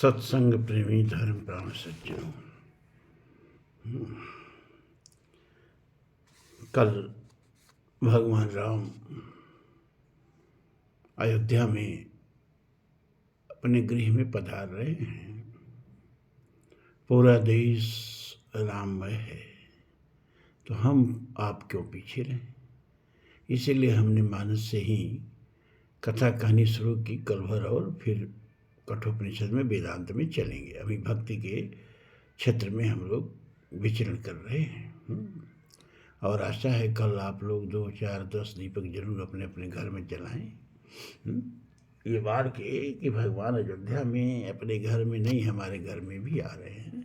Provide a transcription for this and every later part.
सत्संग प्रेमी धर्म प्राण सज्जनों, कल भगवान राम अयोध्या में अपने गृह में पधार रहे हैं। पूरा देश राममय है, तो हम आप क्यों पीछे रहें। इसीलिए हमने मानस से ही कथा कहानी शुरू की कल भर, और फिर कठोपनिषद में वेदांत में चलेंगे। अभी भक्ति के क्षेत्र में हम लोग विचरण कर रहे हैं और आशा है कल आप लोग 2, 4, 10 दीपक जरूर अपने अपने घर में जलाएं। ये बात के कि भगवान अयोध्या में अपने घर में नहीं, हमारे घर में भी आ रहे हैं,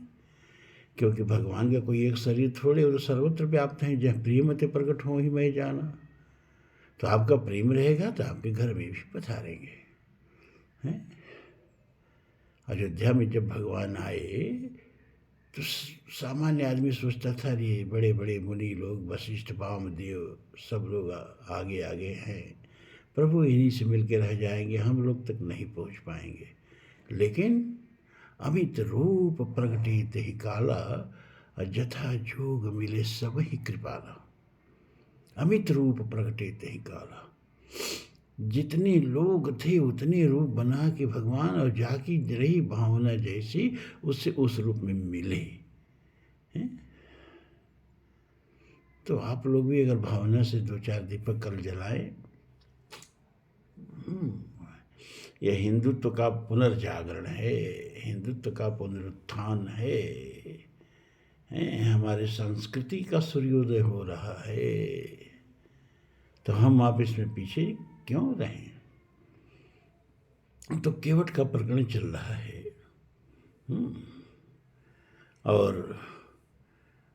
क्योंकि भगवान का कोई एक शरीर थोड़े, वो सर्वत्र व्याप्त हैं। जहाँ प्रियमते प्रकट हो ही मैं जाना। तो आपका प्रेम रहेगा तो आपके घर में भी पधारेंगे। हैं? अयोध्या में जब भगवान आए तो सामान्य आदमी सोचता था ये बड़े बड़े मुनि लोग, वशिष्ठ वामदेव सब लोग आगे आगे हैं, प्रभु इन्हीं से मिल के रह जाएंगे, हम लोग तक नहीं पहुंच पाएंगे। लेकिन अमित रूप प्रगटित ही काला, जथा जोग मिले सब ही कृपाला। अमित रूप प्रगटित ही काला, जितने लोग थे उतने रूप बना के भगवान, और जाकी रही भावना जैसी उससे उस रूप में मिले हैं। तो आप लोग भी अगर भावना से 2-4 दीपक कल जलाएं, यह हिंदुत्व का पुनर्जागरण है, हिंदुत्व का पुनरुत्थान है, हमारे संस्कृति का सूर्योदय हो रहा है। तो हम आप इसमें पीछे क्यों रहें। तो केवट का प्रकरण चल रहा है और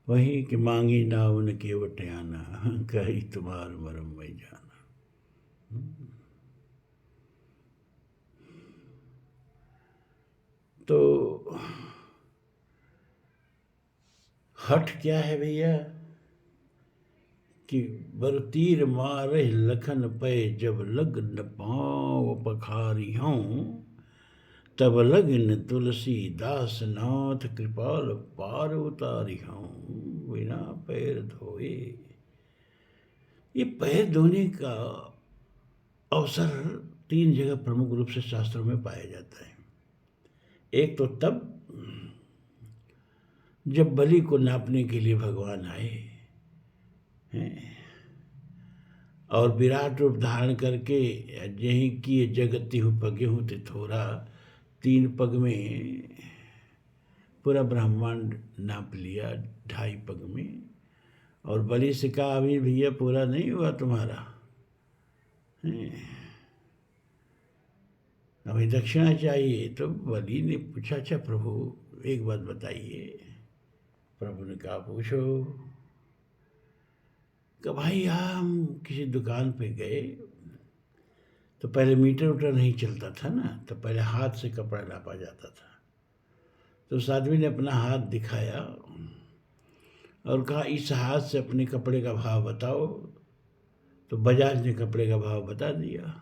वही कि मांगी नावन केवट आना, कही तुम्हार मरम मैं जाना। तो हठ क्या है भैया कि बर तीर मारे लखन पे, जब लगन पाँव पखारी हूँ, तब लगन तुलसी दास नाथ, कृपाल पार उतारी हूँ, बिना पैर धोए। ये पैर धोने का अवसर 3 जगह प्रमुख रूप से शास्त्रों में पाया जाता है। एक तो तब जब बलि को नापने के लिए भगवान आए हैं, और विराट रूप धारण करके यही किए जगती हूँ पगे हूँ तिथोरा, 3 पग में पूरा ब्रह्मांड नाप लिया 2.5 पग में। और बलि से कहा अभी भैया पूरा नहीं हुआ तुम्हारा, अभी दक्षिणा चाहिए। तो बलि ने पूछा अच्छा प्रभु एक बात बताइए। प्रभु ने कहा पूछो। कि भाई हम किसी दुकान पे गए तो पहले मीटर उटर नहीं चलता था ना, तो पहले हाथ से कपड़ा नापा जाता था। तो उस आदमी ने अपना हाथ दिखाया और कहा इस हाथ से अपने कपड़े का भाव बताओ। तो बजाज ने कपड़े का भाव बता दिया।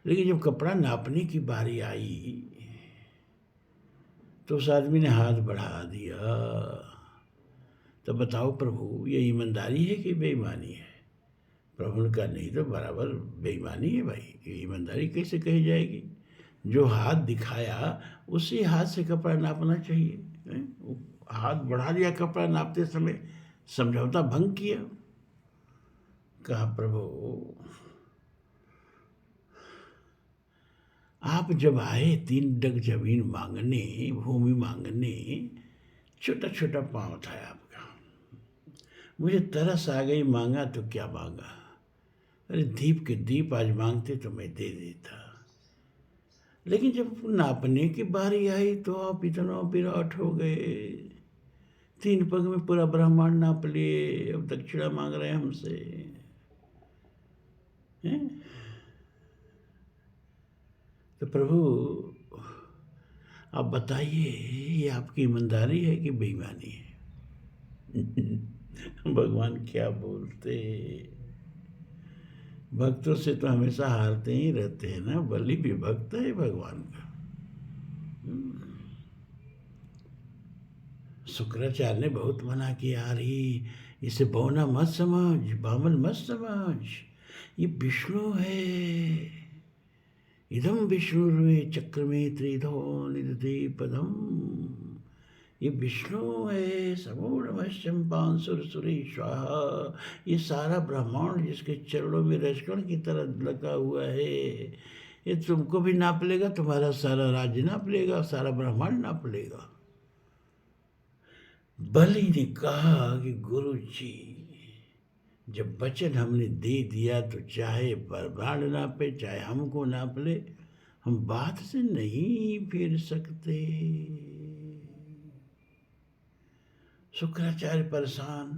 लेकिन जब कपड़ा नापने की बारी आई तो उस आदमी ने हाथ बढ़ा दिया। तो बताओ प्रभु ये ईमानदारी है कि बेईमानी है। प्रभु ने कहा नहीं तो बराबर बेईमानी है भाई, ये ईमानदारी कैसे कही जाएगी। जो हाथ दिखाया उसी हाथ से कपड़ा नापना चाहिए। हाथ बढ़ा दिया कपड़ा नापते समय, समझौता भंग किया। कहा प्रभु आप जब आए 3 डग जमीन मांगने, भूमि मांगने, छोटा छोटा पाँव था आपका, मुझे तरस आ गई, मांगा तो क्या मांगा। अरे दीप के दीप आज मांगते तो मैं दे देता। लेकिन जब नापने की बारी आई तो आप इतना विराट हो गए, 3 पग में पूरा ब्रह्मांड नाप लिए, अब दक्षिणा मांग रहे हैं हमसे। तो प्रभु आप बताइए ये आपकी ईमानदारी है कि बेईमानी है। भगवान क्या बोलते, भक्तों से तो हमेशा हारते ही रहते हैं ना। बलि भी भक्त है भगवान का। शुक्राचार्य ने बहुत मना किया, अरे इसे बौना मत समझ, बामन मत समझ, ये विष्णु है। इदम विष्णुर्वे चक्र में त्रिधो निदते पदम, ये विष्णु है। समूढ़मश्चम्पान सुरसुरेश्वाहा, ये सारा ब्रह्मांड जिसके चरणों में रजकण की तरह लगा हुआ है, ये तुमको भी नाप लेगा, तुम्हारा सारा राज्य नाप लेगा, सारा ब्रह्मांड नाप लेगा। बलि ने कहा कि गुरु जी, जब वचन हमने दे दिया तो चाहे ब्रह्मांड नापे चाहे हमको नाप ले, हम बात से नहीं फिर सकते। शुक्राचार्य परेशान,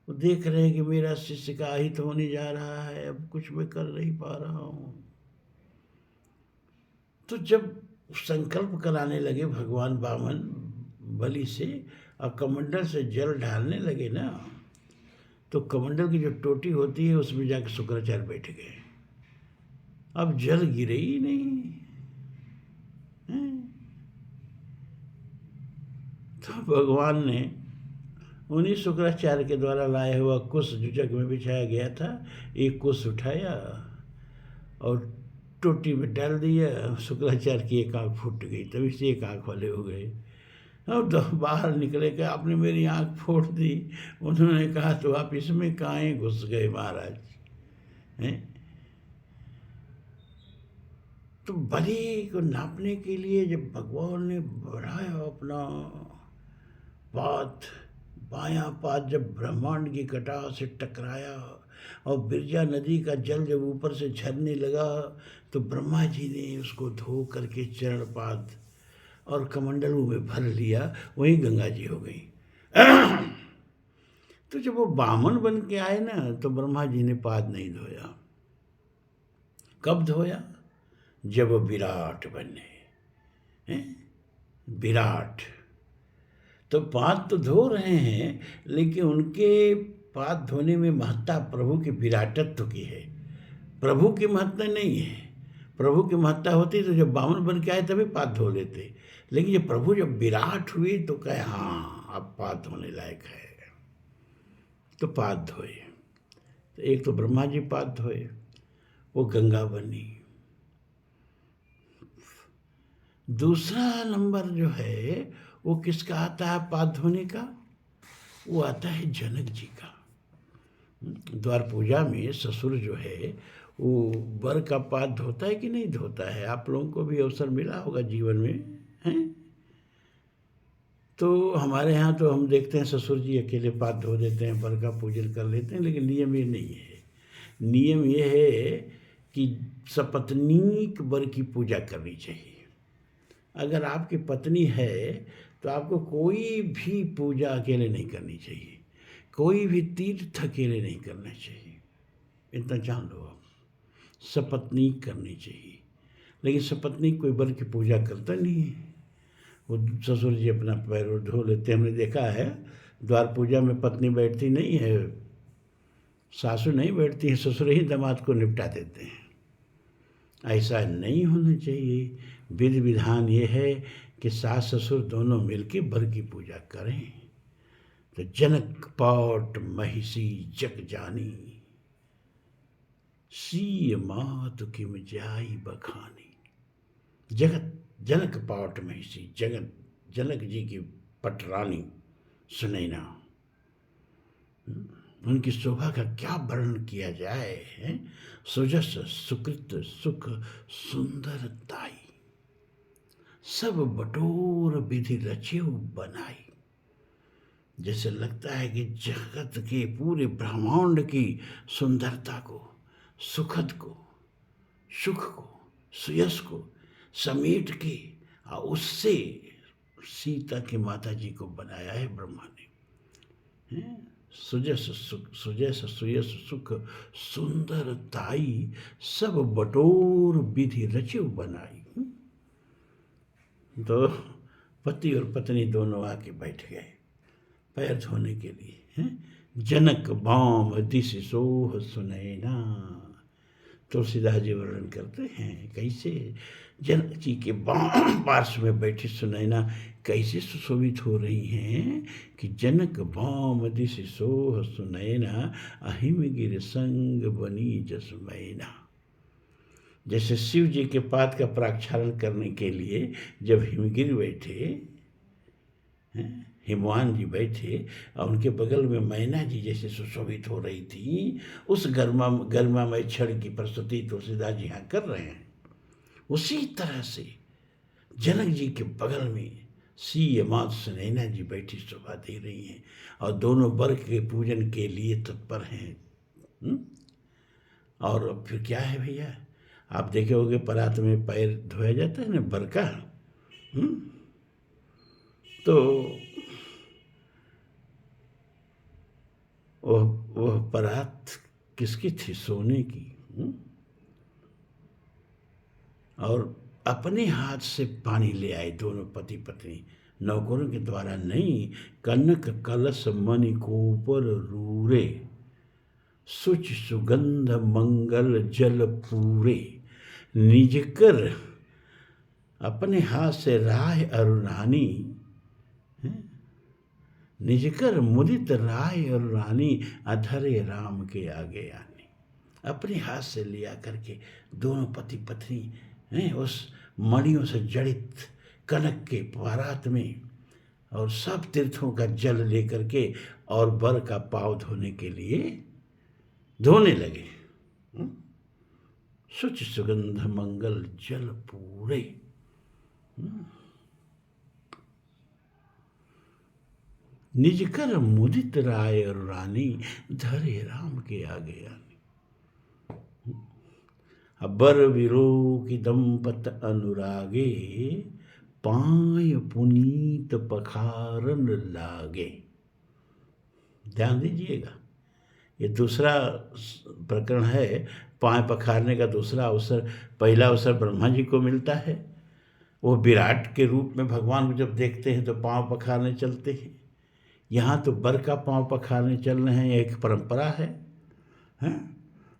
वो देख रहे हैं कि मेरा शिष्य का अहित होने जा रहा है, अब कुछ मैं कर नहीं पा रहा हूं। तो जब संकल्प कराने लगे भगवान वामन बलि से और कमंडल से जल ढालने लगे ना, तो कमंडल की जो टोटी होती है उसमें जाकर शुक्राचार्य बैठ गए। अब जल गिरे ही नहीं है? तो भगवान ने उन्हीं शुक्राचार्य के द्वारा लाया हुआ कुश जो जग में बिछाया गया था, एक कुश उठाया और टोटी में डाल दिया। शुक्राचार्य की एक आँख फूट गई, तभी से एक आँख वाले हो गए। अब तो बाहर निकले कि आपने मेरी आँख फोड़ दी। उन्होंने कहा तो आप इसमें काहे घुस गए महाराज हैं? तो बलि को नापने के लिए जब भगवान ने बढ़ाया अपना पाद, बायां पाद जब ब्रह्मांड की कटाह से टकराया और बिरजा नदी का जल जब ऊपर से झरने लगा, तो ब्रह्मा जी ने उसको धो करके चरण पाद और कमंडलों में भर लिया, वहीं गंगा जी हो गई। तो जब वो बामन बन के आए ना, तो ब्रह्मा जी ने पाद नहीं धोया। कब धोया? जब वो विराट बने हैं। विराट तो पाद तो धो रहे हैं, लेकिन उनके पाद धोने में महत्ता प्रभु के विराटत्व की है, प्रभु की महत्ता नहीं है। प्रभु की महत्ता होती तो जब बामन बन के आए तभी पाद धो लेते, लेकिन जब प्रभु जब विराट हुए तो कहे हाँ अब पाद धोने लायक है, तो पाद धोए। तो एक तो ब्रह्मा जी पाद धोए, वो गंगा बनी। दूसरा नंबर जो है वो किसका आता है पाद धोने का? वो आता है जनक जी का। द्वार पूजा में ससुर जो है वो वर का पाद धोता है कि नहीं धोता है? आप लोगों को भी अवसर मिला होगा जीवन में, हैं? तो हमारे यहाँ तो हम देखते हैं ससुर जी अकेले पाद धो देते हैं, वर का पूजन कर लेते हैं, लेकिन नियम ये नहीं है। नियम ये है कि सपत्नीक वर की पूजा करनी चाहिए। अगर आपकी पत्नी है तो आपको कोई भी पूजा अकेले नहीं करनी चाहिए, कोई भी तीर्थ अकेले नहीं करना चाहिए, इतना जान लो आप। सपत्नीक करनी चाहिए, लेकिन सपत्नीक कोई वर की पूजा करता नहीं है। वो ससुर जी अपना पैर धो लेते, हमने देखा है द्वार पूजा में पत्नी बैठती नहीं है, सासू नहीं बैठती है, ससुर ही दामाद को निपटा देते हैं। ऐसा नहीं होना चाहिए। विधि विधान ये है कि सास ससुर दोनों मिलके वर की पूजा करें। तो जनक पौट महिषी जग जानी, सी मात किम जाई बखानी। जगत जनक पौट महिषी, जगत जनक जी की पटरानी सुनैना, उनकी शोभा का क्या वर्णन किया जाए है? सुजस सुकृत सुख सुंदरताई, सब बटोर विधि रचियो बनाई। जैसे लगता है कि जगत के पूरे ब्रह्मांड की सुंदरता को, सुखद को, सुख को, सुयस को समेट के और उससे सीता के माता जी को बनाया है ब्रह्मा ने। सुजस सुख सुजस सुयस सुख सुंदरताई, सब बटोर विधि रचियो बनाई। तो पति और पत्नी दोनों आके बैठ गए पैर धोने के लिए। जनक बाम दिश सोह सुनैना, तुलसीदास जी वर्णन करते हैं कैसे जनक जी के पार्श्व में बैठी सुनैना कैसे सुशोभित हो रही हैं कि जनक बाम दिस सोह सुनैना अहिम गिर संग बनी जसमैना। जैसे शिव जी के पाद का प्राक्षालन करने के लिए जब हिमगिरी बैठे, हिमवान जी बैठे और उनके बगल में मैना जी जैसे सुशोभित हो रही थी, उस गर्मामय क्षण की प्रस्तुति तुलसीदास जी यहाँ कर रहे हैं। उसी तरह से जनक जी के बगल में सी मात सुनैना जी बैठी शोभा दे रही हैं और दोनों वर के पूजन के लिए तत्पर हैं। और फिर क्या है भैया, आप देखे होगे परात में पैर धोया जाता है ना वर का। तो वह परात किसकी थी? सोने की। और अपने हाथ से पानी ले आए दोनों पति पत्नी, नौकरों के द्वारा नहीं। कनक कलश मणि कोपर रूरे, सुच सुगंध मंगल जल पूरे। निज कर अपने हाथ से राय अरुणानी, निजकर मुदित राय और रानी अधरे राम के आगे आनी। अपने हाथ से लिया करके दोनों पति पत्नी उस मणियों से जड़ित कनक के परात में और सब तीर्थों का जल लेकर के और वर का पाँव धोने के लिए धोने लगे। सुच सुगंध मंगल जल पूरे। निज कर मुदित राय और रानी धरे राम के आगे आनी। अबर विरो की दंपत अनुरागे, पाय पुनीत पखारन लागे। ध्यान दीजिएगा, ये दूसरा प्रकरण है। पाय पखारने का दूसरा अवसर, पहला अवसर ब्रह्मा जी को मिलता है। वो विराट के रूप में भगवान को जब देखते हैं तो पाँव पखारने चलते हैं। यहाँ तो बर का पाँव पखारने चल रहे हैं, एक परंपरा है।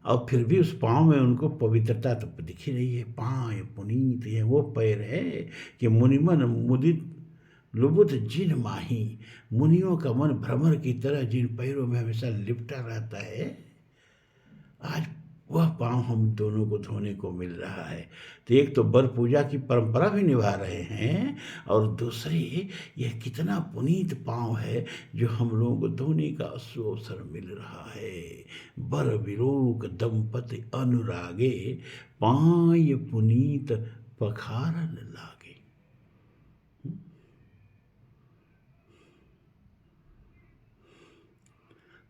और फिर भी उस पाँव में उनको पवित्रता तो दिख ही रही है। पाँव पुनीत, ये वो पैर है कि मुनिमन मुदित लुबुत जिन माही। मुनियों का मन भ्रमर की तरह जिन पैरों में हमेशा लिपटा रहता है, आज वह पाँव हम दोनों को धोने को मिल रहा है। तो एक तो बर पूजा की परंपरा भी निभा रहे हैं और दूसरी यह कितना पुनीत पाँव है जो हम लोगों को धोने का अवसर मिल रहा है। बर विरोक दंपति अनुरागे, पाय पुनीत पखारन लागे।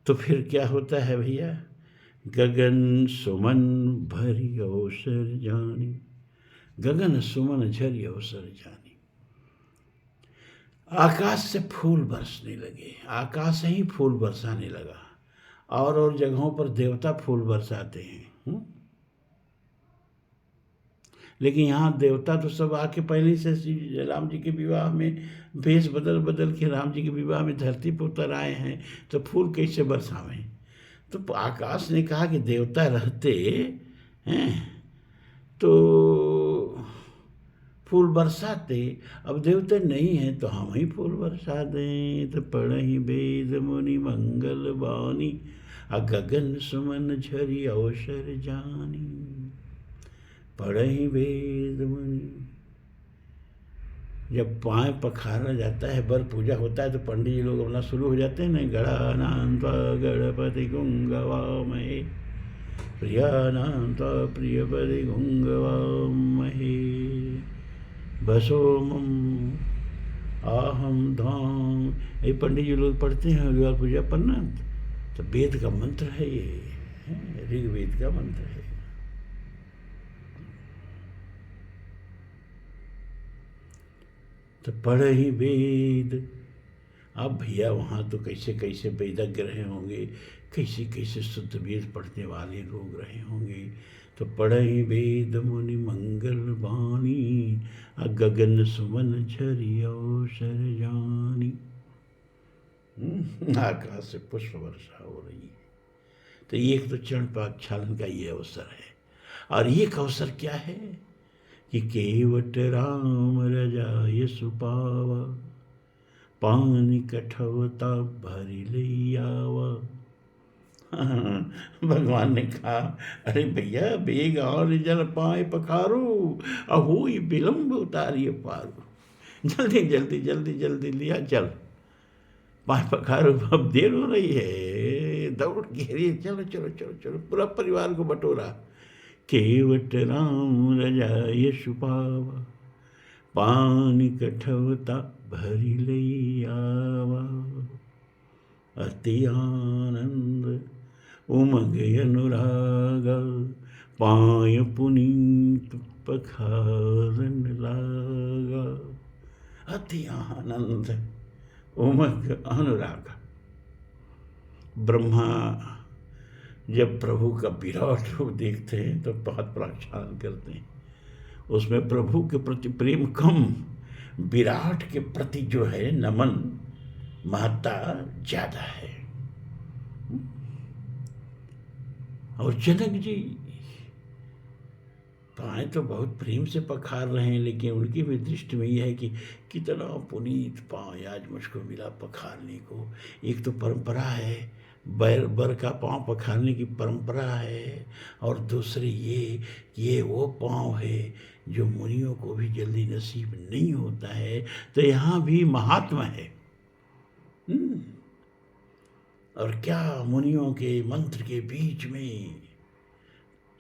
तो फिर क्या होता है भैया? गगन सुमन भरी अवसर जानी, गगन सुमन झरी अवसर जानी। आकाश से फूल बरसने लगे, आकाश से ही फूल बरसाने लगा। और जगहों पर देवता फूल बरसाते हैं। लेकिन यहाँ देवता तो सब आके पहले से राम जी के विवाह में भेष बदल बदल के राम जी के विवाह में धरती पर उतर आए हैं, तो फूल कैसे बरसावें? तो आकाश ने कहा कि देवता रहते हैं तो फूल बरसाते, अब देवता नहीं हैं तो हम ही फूल बरसा दें। तो पढ़हि वेद मुनि मंगल बानी, गगन सुमन झरी अवसर जानी। पढ़हि वेद मुनि। जब पाँव पखारा जाता है, बर पूजा होता है, तो पंडित जी लोग अपना शुरू हो जाते हैं ना, गणानां त्वा गणपति गुंगवामहे, प्रियानां त्वा प्रियपति गुंगवामहे, भसोमं आहम धाम। ये पंडित जी लोग पढ़ते हैं द्वार पूजा पर ना। तो वेद का मंत्र है ये, ऋग्वेद का मंत्र है। तो पढ़े ही वेद। अब भैया वहाँ तो कैसे कैसे वेदज्ञ रहे होंगे, कैसे कैसे शुद्ध वेद पढ़ने वाले लोग रहे होंगे। तो पढ़े ही वेद मुनि मंगल बानी, गगन सुमन झरी अवसर जानी। आकाश से पुष्प वर्षा हो रही है। तो एक तो चरण पाक्षालन का ये अवसर है। और एक अवसर क्या है कि केवट राम रजाय सुपावा, पानी कठवता भरी लैयावा। भगवान ने कहा, अरे भैया बेग और जल पाए पखारू, अहोई विलम्ब उतारिए पारू। जल्दी जल्दी जल्दी जल्दी लिया जल, पाए पखारू, अब देर हो रही है, दौड़ घेरिए, चलो चलो चलो चलो, पूरा परिवार को बटोरा। केवट राम रजाय सुपावा, पानी कठवता भरी लैयावा। अति आनंद उमग अनुरागा, पाय पुनीत पखारन लागा। अति आनंद उमग अनुराग। ब्रह्मा जब प्रभु का विराट रूप देखते हैं तो बहुत प्रक्षालन करते हैं। उसमें प्रभु के प्रति प्रेम कम, विराट के प्रति जो है नमन, महत्ता ज्यादा है। और जनक जी पाए तो बहुत प्रेम से पखार रहे हैं, लेकिन उनकी भी दृष्टि में यह है कि कितना पुनीत पाँव आज मुझको मिला पखारने को। एक तो परंपरा है, बर का पाँव पखारने की परंपरा है, और दूसरी ये वो पाँव है जो मुनियों को भी जल्दी नसीब नहीं होता है। तो यहाँ भी महात्मा है। और क्या मुनियों के मंत्र के बीच में,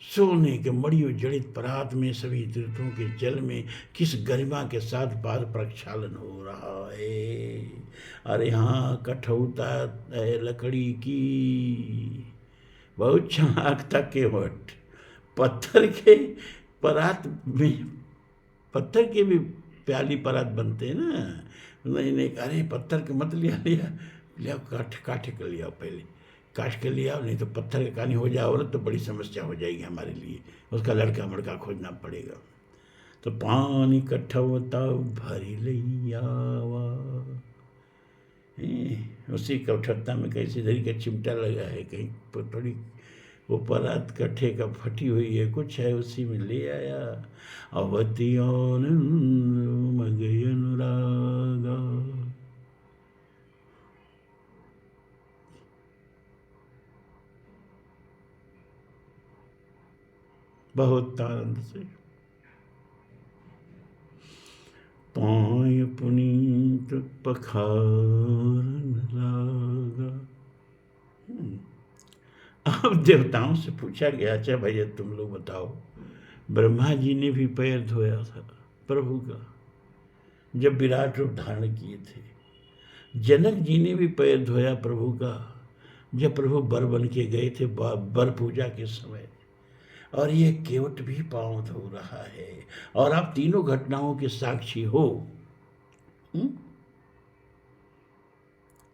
सोने के मड़ियों जड़ित परात में, सभी तीर्थों के जल में किस गरिमा के साथ पाद प्रक्षालन हो रहा है। अरे हाँ, कठौता है लकड़ी की, बहुत चालाक था केवट। पत्थर के परात में, पत्थर के भी प्याली परात बनते हैं ना। नहीं, अरे पत्थर के मत लिया काठे कर लिया, पहले काट के लिया, नहीं तो पत्थर का कहानी हो जाए औरत तो बड़ी समस्या हो जाएगी हमारे लिए, उसका लड़का मड़का खोजना पड़ेगा। तो पानी कठवता भरी लैयावा, उसी कठौता में कैसी धरी का चिमटा लगा है, कहीं थोड़ी वो परात कट्ठे का फटी हुई है, कुछ है, उसी में ले आया। अवति आनंद मगय अनुरागा। बहुत आनंद से पाय पुनीत पखारन लागा। अब देवताओं से पूछा गया, अच्छा भैया तुम लोग बताओ, ब्रह्मा जी ने भी पैर धोया था प्रभु का जब विराट रूप धारण किए थे। जनक जी ने भी पैर धोया प्रभु का जब प्रभु बर बन के गए थे बर पूजा के समय। और ये केवट भी पांव धो रहा है, और आप तीनों घटनाओं के साक्षी हो।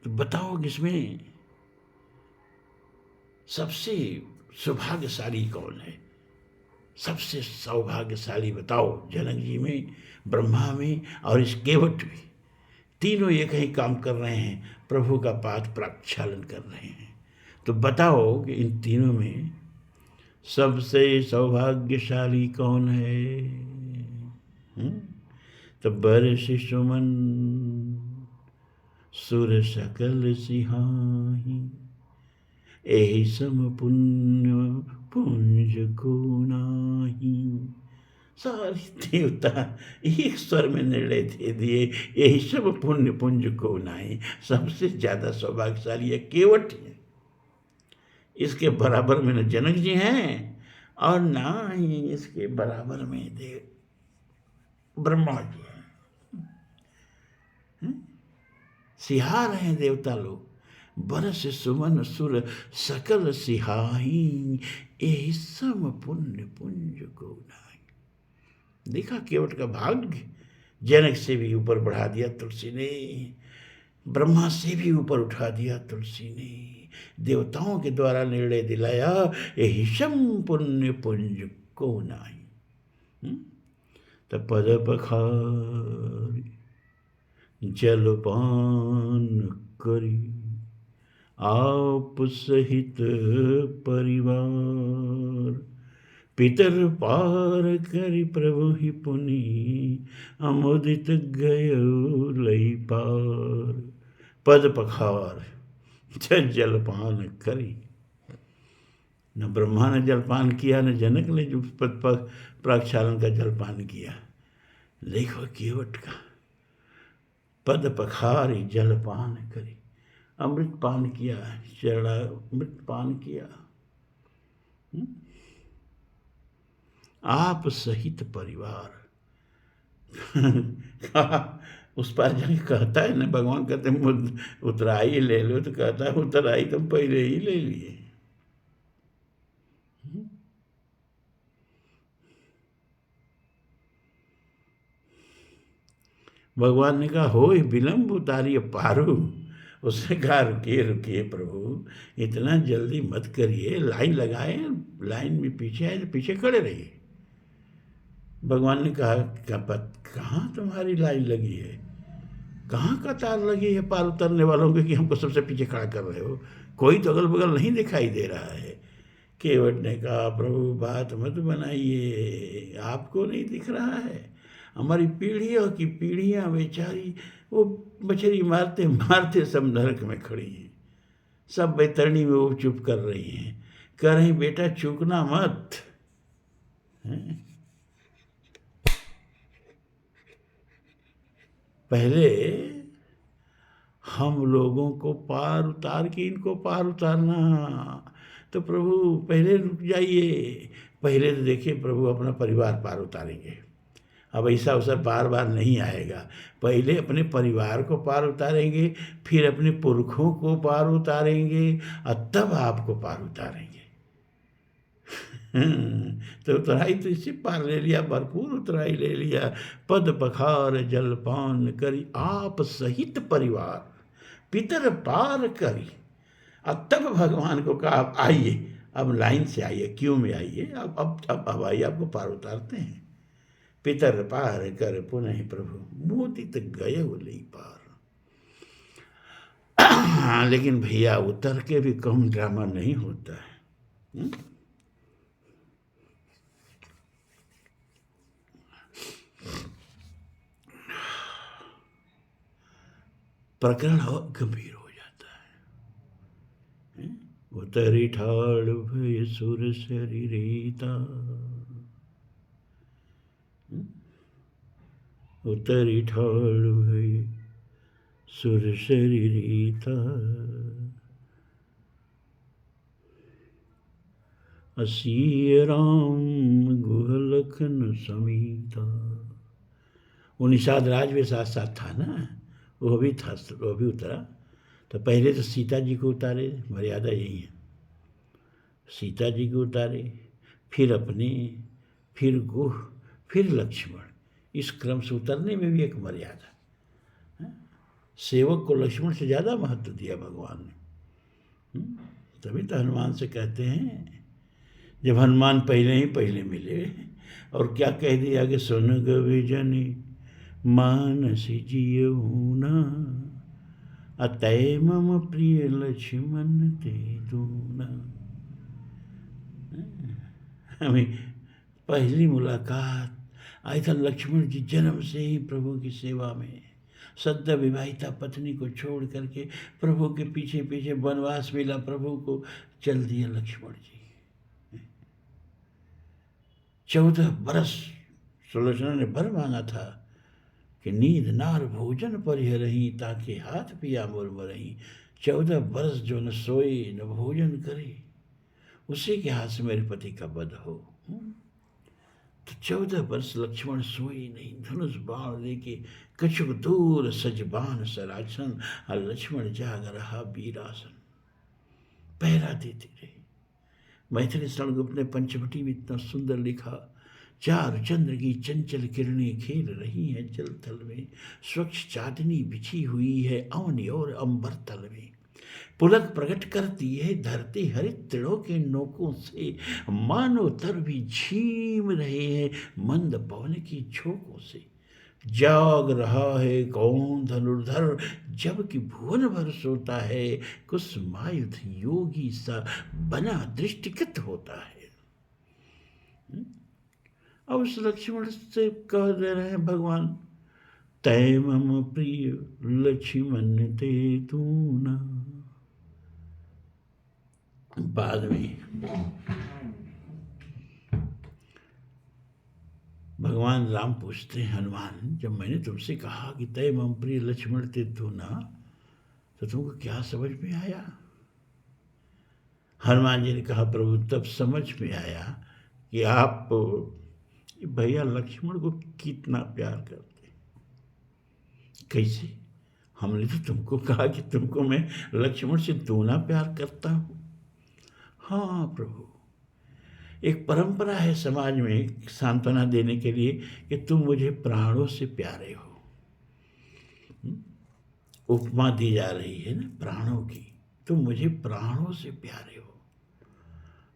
तो बताओ किसमें सबसे सौभाग्यशाली कौन है? सबसे सौभाग्यशाली बताओ, जनक जी में, ब्रह्मा में, और इस केवट में। तीनों एक ही काम कर रहे हैं, प्रभु का पाद प्रक्षालन कर रहे हैं। तो बताओ कि इन तीनों में सबसे सौभाग्यशाली कौन है? तो बरस सुमन सुर सकल सिहाही, एहि सम पुण्य पुंज को नाही। सारी देवता एक स्वर में निर्णय दे दिए, यही सब पुण्य पुंज को नाही। सबसे ज्यादा सौभाग्यशाली है केवट है, इसके बराबर में न जनक जी हैं और ना ही इसके बराबर में देव ब्रह्मा जी हैं। सिहा रहे हैं देवता लोग, बरस सुमन सुर सकल सिहाही, यही सम पुण्य पुंज को नाही। देखा केवट का भाग्य, जनक से भी ऊपर बढ़ा दिया तुलसी ने, ब्रह्मा से भी ऊपर उठा दिया तुलसी ने, देवताओं के द्वारा निर्णय दिलाया, यही सम पुण्य पुंज को नाही। तब पद पखारी जलपान करी, आप सहित परिवार, पितर पार करि प्रभु ही पुनि, अमुदित गयो लई पार। पद पखार जलपान करी। न ब्रह्मा ने जलपान किया, न जनक ने जो पद प्रक्षालन का जलपान किया। देखो केवट का पद पखारी जलपान करी, अमृत पान किया, चरणा अमृत पान किया। आप सहित परिवार उस पर जाके कहता है ना, भगवान कहते हैं उतराई ले लो, तो कहता है उतराई तुम पहले ही ले लिए। भगवान ने कहा हो विलम्ब उतारिए पारू। उसने कहा रुकिए रुकिए प्रभु, इतना जल्दी मत करिए, लाइन लगाए, लाइन में पीछे आए तो पीछे खड़े रहिए। भगवान ने कहा कहाँ तुम्हारी लाइन लगी है, कहाँ कतार लगी है पार उतरने वालों के कि हमको सबसे पीछे खड़ा कर रहे हो, कोई तो अगल बगल नहीं दिखाई दे रहा है। केवट ने कहा प्रभु बात मत बनाइए, आपको नहीं दिख रहा है, हमारी पीढ़ियों की पीढ़ियाँ बेचारी वो बछड़ी मारते मारते सब नरक में खड़ी हैं, सब बैतरणी में वो चुप कर रही हैं, कह रही बेटा चूकना मत। पहले हम लोगों को पार उतार के इनको पार उतारना, तो प्रभु पहले रुक जाइए, पहले तो देखिए प्रभु अपना परिवार पार उतारेंगे। अब ऐसा अवसर बार बार नहीं आएगा, पहले अपने परिवार को पार उतारेंगे, फिर अपने पुरखों को पार उतारेंगे और तब आपको पार उतारेंगे। तो उतराई तो इससे पार ले लिया, भरपूर उतराई ले लिया। पद पखार जलपान करी, आप सहित परिवार पितर पार करी। अब तब भगवान को कहा आप आइए, अब लाइन से आइए, क्यों में आइए, अब आइए, आपको पार उतारते हैं। पितर पार कर पुनः प्रभु, मोदित गए ले पार। लेकिन भैया उतर के भी कम ड्रामा नहीं होता है। प्रकरण और गंभीर हो जाता है। उतरी ठाड़ भय सुर शरीरेता, उतरी ठाड़ भय सुर शरीरेता, असीय राम गुहलखन समीता। वो निषाद राज भी साथ साथ था ना, वो भी था, वो भी उतरा। तो पहले तो सीता जी को उतारे, मर्यादा यही है, सीता जी को उतारे, फिर अपने, फिर गुह, फिर लक्ष्मण। इस क्रम से उतरने में भी एक मर्यादा, सेवक को लक्ष्मण से ज़्यादा महत्व दिया भगवान ने। तभी तो हनुमान से कहते हैं, जब हनुमान पहले मिले और क्या कह दिया कि सुन गविजनी मानसी जियऊना, अतय मम प्रिय लक्ष्मण ते दूना। हमें पहली मुलाकात आई था लक्ष्मण जी जन्म से ही प्रभु की सेवा में, सद्य विवाहिता पत्नी को छोड़ करके प्रभु के पीछे पीछे वनवास मिला, प्रभु को चल दिया लक्ष्मण जी। 14 बरस सुलोचना ने वर मांगा था कि नींद नार भोजन परिहरही, ताकि हाथ पिया मुरमुरही। 14 बरस जो न सोए न भोजन करे, उसी के हाथ से मेरे पति का वध हो। तो 14 वर्ष लक्ष्मण सोए नहीं, धनुष बाण लेके कछुक दूर सजबान सरासन, और लक्ष्मण जाग रहा वीरासन, पहरा देते रहे। मैथिली शरणगुप्त ने पंचवटी में इतना सुंदर लिखा, चार चंद्र की चंचल किरणें खेल रही हैं जल थल में, स्वच्छ चांदनी बिछी हुई है अवनी और अंबर तल में, पुलक प्रकट करती है धरती हरित तिड़ों के नोकों से, मानो तर भी झीम रहे हैं मंद पवन की झोंकों से। जाग रहा है कौन धनुर्धर, जबकि भुवन भर सोता है, कुसुमायुध योगी सा बना दृष्टिगत होता है। अब उस लक्ष्मण से कह दे रहे हैं भगवान, तय मम प्रिय लक्ष्मण ते तू ना। बाद में भगवान राम पूछते हैं, हनुमान जब मैंने तुमसे कहा कि तय मम प्रिय लक्ष्मण ते तू ना, तो तुमको क्या समझ में आया? हनुमान जी ने कहा, प्रभु तब समझ में आया कि आप भैया लक्ष्मण को कितना प्यार करते। कैसे? हमने तो तुमको कहा कि तुमको मैं लक्ष्मण से दूना प्यार करता हूँ। हाँ प्रभु, एक परंपरा है समाज में सांत्वना देने के लिए कि तुम मुझे प्राणों से प्यारे हो। उपमा दी जा रही है ना प्राणों की, तुम मुझे प्राणों से प्यारे हो।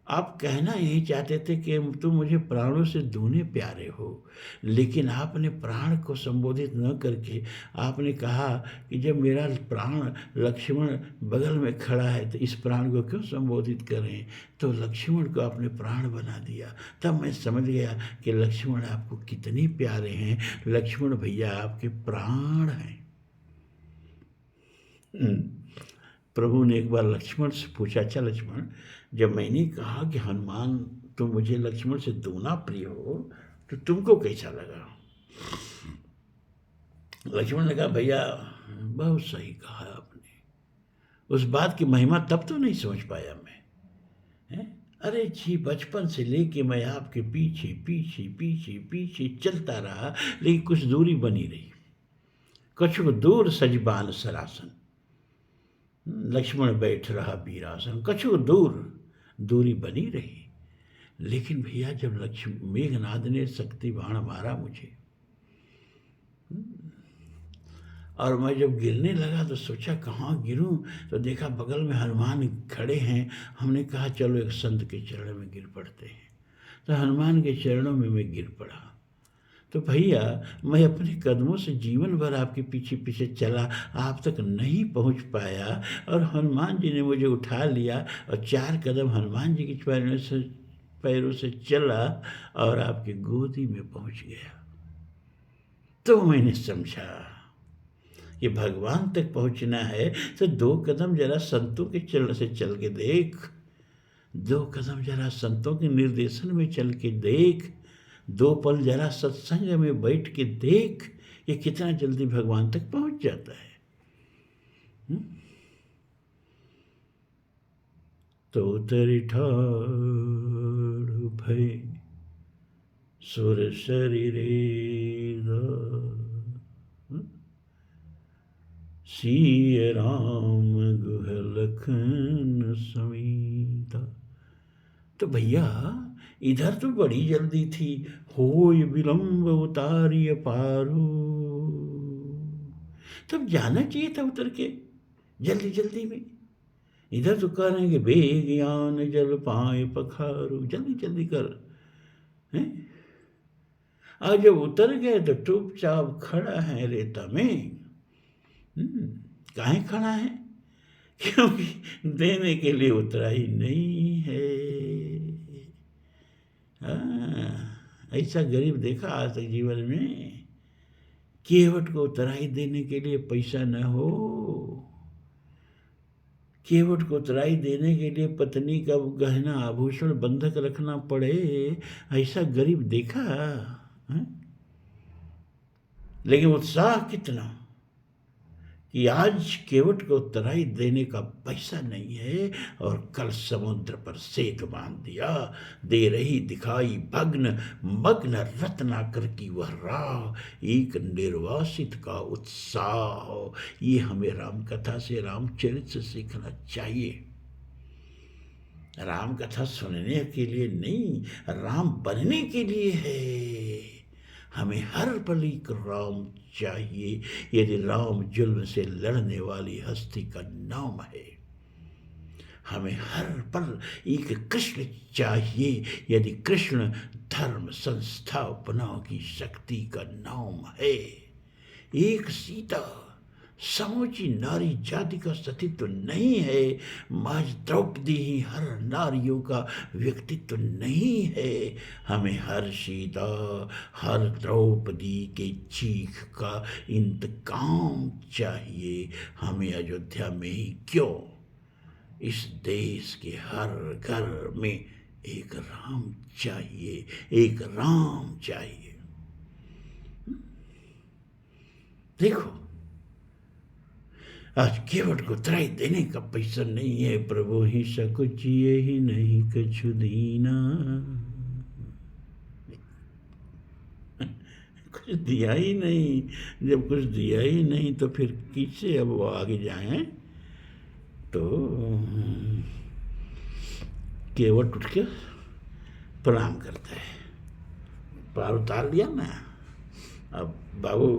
आप कहना यही चाहते थे कि तुम मुझे प्राणों से दूने प्यारे हो, लेकिन आपने प्राण को संबोधित न करके आपने कहा कि जब मेरा प्राण लक्ष्मण बगल में खड़ा है तो इस प्राण को क्यों संबोधित करें। तो लक्ष्मण को आपने प्राण बना दिया। तब मैं समझ गया कि लक्ष्मण आपको कितने प्यारे हैं। लक्ष्मण भैया आपके प्राण हैं। प्रभु ने एक बार लक्ष्मण से पूछा, अच्छा लक्ष्मण, जब मैंने कहा कि हनुमान तुम मुझे लक्ष्मण से दूना प्रिय हो तो तुमको कैसा लगा? लक्ष्मण ने कहा, भैया बहुत सही कहा आपने। उस बात की महिमा तब तो नहीं समझ पाया मैं, है? अरे जी, बचपन से लेके मैं आपके पीछे पीछे पीछे पीछे चलता रहा, लेकिन कुछ दूरी बनी रही। कछु दूर सजबान सरासन, लक्ष्मण बैठ रहा वीरासन, कछु दूर दूरी बनी रही। लेकिन भैया जब मेघनाद ने शक्ति बाण मारा मुझे, और मैं जब गिरने लगा तो सोचा कहाँ गिरूं, तो देखा बगल में हनुमान खड़े हैं। हमने कहा चलो एक संत के चरणों में गिर पड़ते हैं। तो हनुमान के चरणों में मैं गिर पड़ा। तो भैया मैं अपने कदमों से जीवन भर आपके पीछे पीछे चला, आप तक नहीं पहुंच पाया, और हनुमान जी ने मुझे उठा लिया और 4 कदम हनुमान जी के पैरों से चला और आपकी गोदी में पहुंच गया। तो मैंने समझा कि भगवान तक पहुंचना है तो 2 कदम जरा संतों के चरण से चल के देख, 2 कदम जरा संतों के निर्देशन में चल के देख, 2 पल जरा सत्संग में बैठ के देख, ये कितना जल्दी भगवान तक पहुंच जाता है। तो तेरी ठाड़ भय सुर शरीरे सिय राम गुह लखन समीता। तो भैया इधर तो बड़ी जल्दी थी, होय विलंब उतारिय पारू। तब जाना चाहिए था उतर के जल्दी जल्दी में। इधर तो कह रहे हैं कि बेगियान जल पाए पखारू, जल्दी जल्दी कर हैं। आज जब उतर गए तो चुपचाप खड़ा है रेता में। काहे खड़ा है? क्योंकि देने के लिए उतरा ही नहीं है। ऐसा गरीब देखा आज तक जीवन में? केवट को उतराई देने के लिए पैसा न हो, केवट को उतराई देने के लिए पत्नी का गहना आभूषण बंधक रखना पड़े, ऐसा गरीब देखा है? लेकिन उत्साह कितना कि आज केवट को उतराई देने का पैसा नहीं है और कल समुद्र पर सेतु बांध दिया। दे रही दिखाई भग्न मग्न रत्नाकर की वह राह, एक निर्वासित का उत्साह। ये हमें राम कथा से, रामचरित से सीखना चाहिए। राम कथा सुनने के लिए नहीं, राम बनने के लिए है। हमें हर पल एक राम चाहिए। यदि राम जुल्म से लड़ने वाली हस्ती का नाम है, हमें हर पल एक कृष्ण चाहिए। यदि कृष्ण धर्म संस्थापना की शक्ति का नाम है, एक सीता समूची नारी जाति का सतीत्व नहीं है। महज द्रौपदी ही हर नारियों का व्यक्तित्व नहीं है। हमें हर सीता, हर द्रौपदी के चीख का इंतकाम चाहिए। हमें अयोध्या में ही क्यों, इस देश के हर घर में एक राम चाहिए, एक राम चाहिए। देखो, आज केवट को त्राही देने का पैसा नहीं है। प्रभु ही सकुचिए ही नहीं कछु दीना। कुछ दिया ही नहीं। जब कुछ दिया ही नहीं तो फिर किससे अब वो आगे जाए। तो केवट उठ के प्रणाम करता है। पैर उतार लिया ना, अब बाबू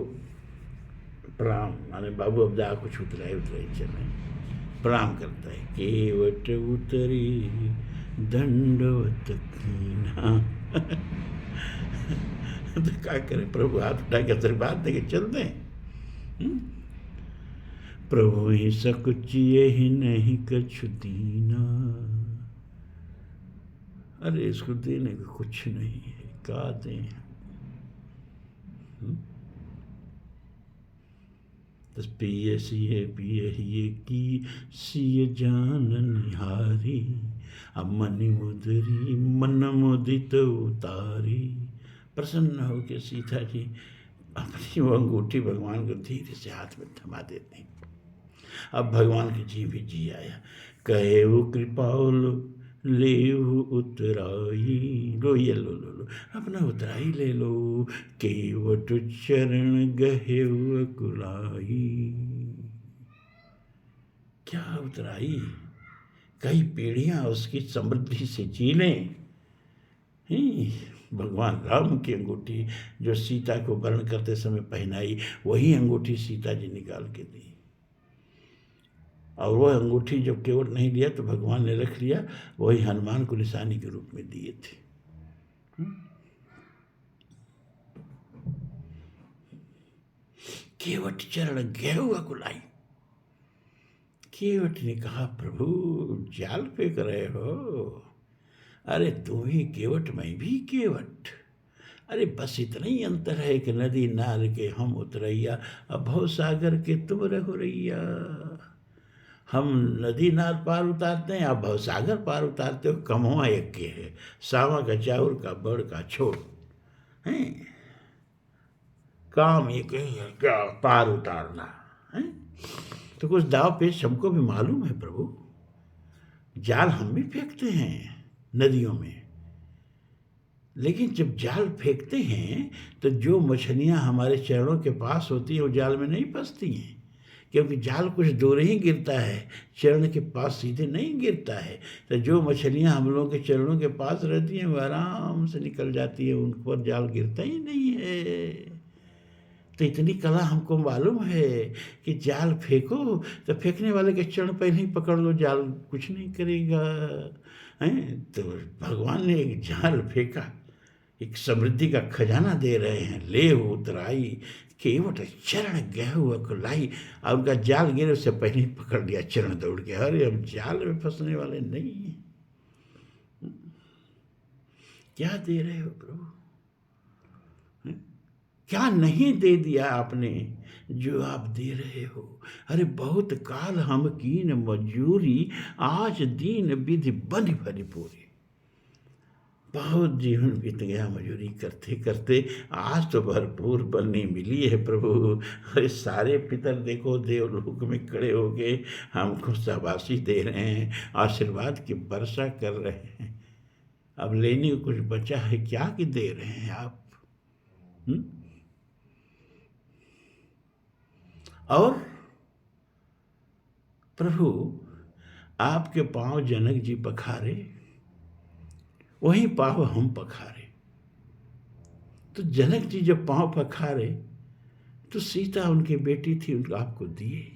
प्रणाम, माने बाबू अब जा कुछ उतराए चले। प्रणाम करता है। केवट उतरी दंडवत कीना। तो क्या करें, प्रभु हाथ उठा के आशीर्वाद दे के चलते हैं। प्रभु ही सकुचिए ही नहीं कछु दीना। अरे इसको देने को कुछ नहीं है, क्या दें। पिय सिय पिय की सिय जान निहारी। अब मनि मुदरी मन मुदित उतारी। प्रसन्न हो के सीता जी अपनी वो अंगूठी भगवान को धीरे से हाथ में थमा देते। अब भगवान की जी भी जी आया। कहे वो कृपालु लेहु उतराई। लो ये लो लो लो अपना उतराई ले लो। केवट चरण गहे कुलाई। क्या उतराई, कई पीढ़ियां उसकी समृद्धि से जी लें। भगवान राम की अंगूठी जो सीता को वर्ण करते समय पहनाई, वही अंगूठी सीता जी निकाल के दी। और वह अंगूठी जब केवट नहीं दिया तो भगवान ने रख लिया, वही हनुमान को निशानी के रूप में दिए थे। केवट चरण गेहूं अकुलाई। केवट ने कहा, प्रभु जाल फेंक रहे हो। अरे तुम ही केवट, मैं भी केवट। अरे बस इतना ही अंतर है कि नदी नार के हम उतरैया, अब भव सागर के तुम रहो रैया। हम नदी नार पार उतारते हैं, आप भव सागर पार उतारते हो। कमवा एक के है, सावा का चाउर का बड़ का छोड़ है। काम ये कहीं है क्या, पार उतारना है। तो कुछ दाव पेच हमको भी मालूम है प्रभु। जाल हम भी फेंकते हैं नदियों में, लेकिन जब जाल फेंकते हैं तो जो मछलियां हमारे चरणों के पास होती हैं वो जाल में नहीं फंसती हैं, क्योंकि जाल कुछ दूर ही गिरता है, चरण के पास सीधे नहीं गिरता है। तो जो मछलियां हम लोगों के चरणों के पास रहती हैं वो आराम से निकल जाती है, उन पर जाल गिरता ही नहीं है। तो इतनी कला हमको मालूम है कि जाल फेंको तो फेंकने वाले के चरण पहले ही पकड़ लो, जाल कुछ नहीं करेगा। हैं तो भगवान ने एक जाल फेंका, एक समृद्धि का खजाना दे रहे हैं। ले उतराई केवट चरण गेहूं अकुलाई। और उनका जाल गिरे उससे पहले ही पकड़ लिया चरण दौड़ के। अरे हम जाल में फंसने वाले नहीं हैं। क्या दे रहे हो प्रभु, क्या नहीं दे दिया आपने जो आप दे रहे हो। अरे बहुत काल हम कीन मजूरी, आज दीन विधि बन भरी पूरी। बहुत जीवन बीत गया मजूरी करते करते, आज तो भरपूर बननी मिली है प्रभु। अरे सारे पितर देखो देवलोक में खड़े हो गए, हमको शाबाशी दे रहे हैं, आशीर्वाद की वर्षा कर रहे हैं। अब लेने को कुछ बचा है क्या कि दे रहे हैं आप। और प्रभु आपके पांव जनक जी पखारे, वही पांव हम पखारे। तो जनक जी जब पांव पखारे तो सीता उनकी बेटी थी, उनको आपको दिए।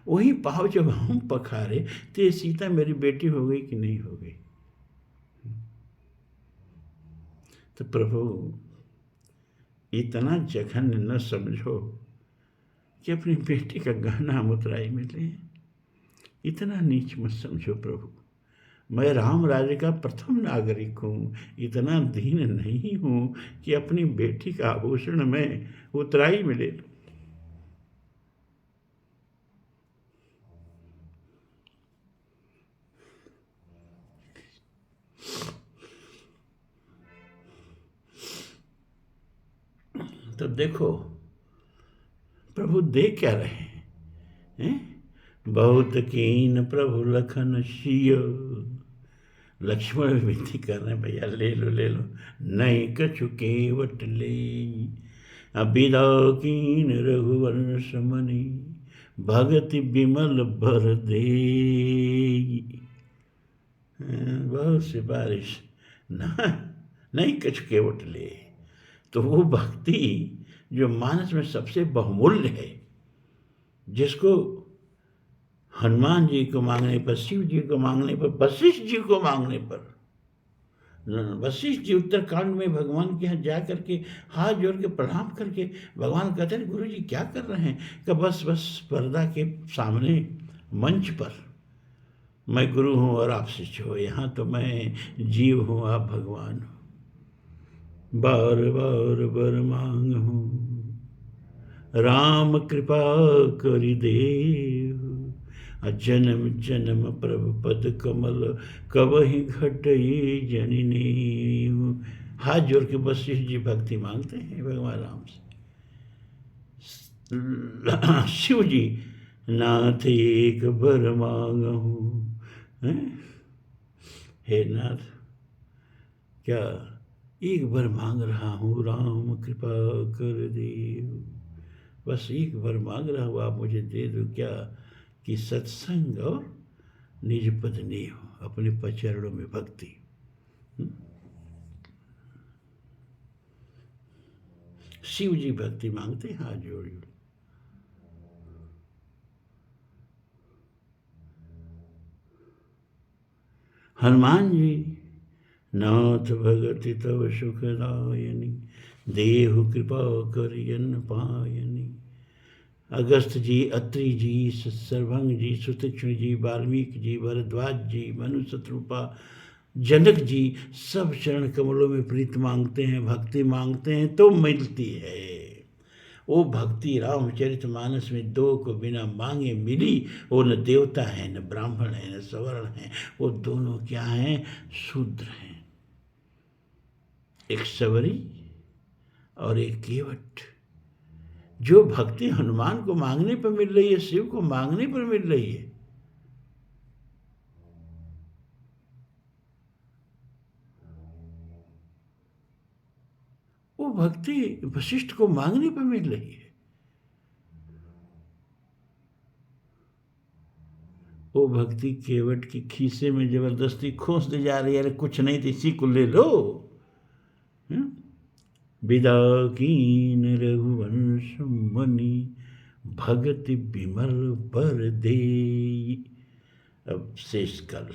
वही पांव जब हम पखारे तो ये सीता मेरी बेटी हो गई कि नहीं हो गई। तो प्रभु इतना जघन्य न समझो कि अपनी बेटी का गहना हम उतराई में लें। इतना नीच मत समझो प्रभु। मैं राम राज्य का प्रथम नागरिक हूँ, इतना दीन नहीं हूँ कि अपनी बेटी का आभूषण मैं उतराई में ले लूँ। तो देखो प्रभु दे क्या रहे हैं? बहुत कीन प्रभु लखन सियो। लक्ष्मण भी विनती कर रहे हैं, भैया ले लो, नहीं कछु केवट ले। अबिदा कीन रघुवंश मणि, भगति विमल भर दे। बहुत सिफारिश ना, नहीं कछु केवट ले। तो वो भक्ति जो मानस में सबसे बहुमूल्य है, जिसको हनुमान जी को मांगने पर, शिव जी को मांगने पर, वशिष्ठ जी को मांगने पर, वशिष्ठ जी उत्तरकांड में भगवान के यहाँ जा करके हाथ जोड़ के प्रणाम करके भगवान कहते हैं, गुरु जी क्या कर रहे हैं? कि बस पर्दा के सामने मंच पर मैं गुरु हूँ और आप शिष्य हो, यहाँ तो मैं जीव हूँ, आप भगवान हो। बार बार बर मांग हूँ, राम कृपा करि देव। जन्म जन्म प्रभु पद कमल, कबहि घटई जननी। हाथ जोड़ के वशिष्ठ जी भक्ति मांगते हैं भगवान राम से। शिव जी, नाथ एक बर मांगहूँ। हे नाथ, क्या एक बार मांग रहा हूँ, राम कृपा कर देव। बस एक बार मांग रहा हूँ, आप मुझे दे दो क्या कि सत्संग और निज पद नहीं हो, अपने पचरणों में भक्ति। शिव जी भक्ति मांगते हैं हाथ जोड़ जोड़। हनुमान जी, नाथ भगति तव सुखदायनी, देहु कृपा करियन पायनी। अगस्त जी, अत्रि जी, सर्वभंग जी, सुतीक्ष्ण जी, वाल्मीकि जी, भरद्वाज जी, मनु शत्रुपा, जनक जी, सब चरण कमलों में प्रीत मांगते हैं, भक्ति मांगते हैं तो मिलती है। वो भक्ति रामचरितमानस में दो को बिना मांगे मिली। वो न देवता है, न ब्राह्मण है, न सवर्ण है, वो दोनों क्या हैं? शूद्र हैं। एक सवरी और एक केवट। जो भक्ति हनुमान को मांगने पर मिल रही है, शिव को मांगने पर मिल रही है, वो भक्ति वशिष्ठ को मांगने पर मिल रही है। वो भक्ति केवट की खीसे में जबरदस्ती खोस दी जा रही है। अरे कुछ नहीं तो इसी को ले लो। विदा कीन रघुवंश मणि, भगति विमल पर दे। अब शेष कल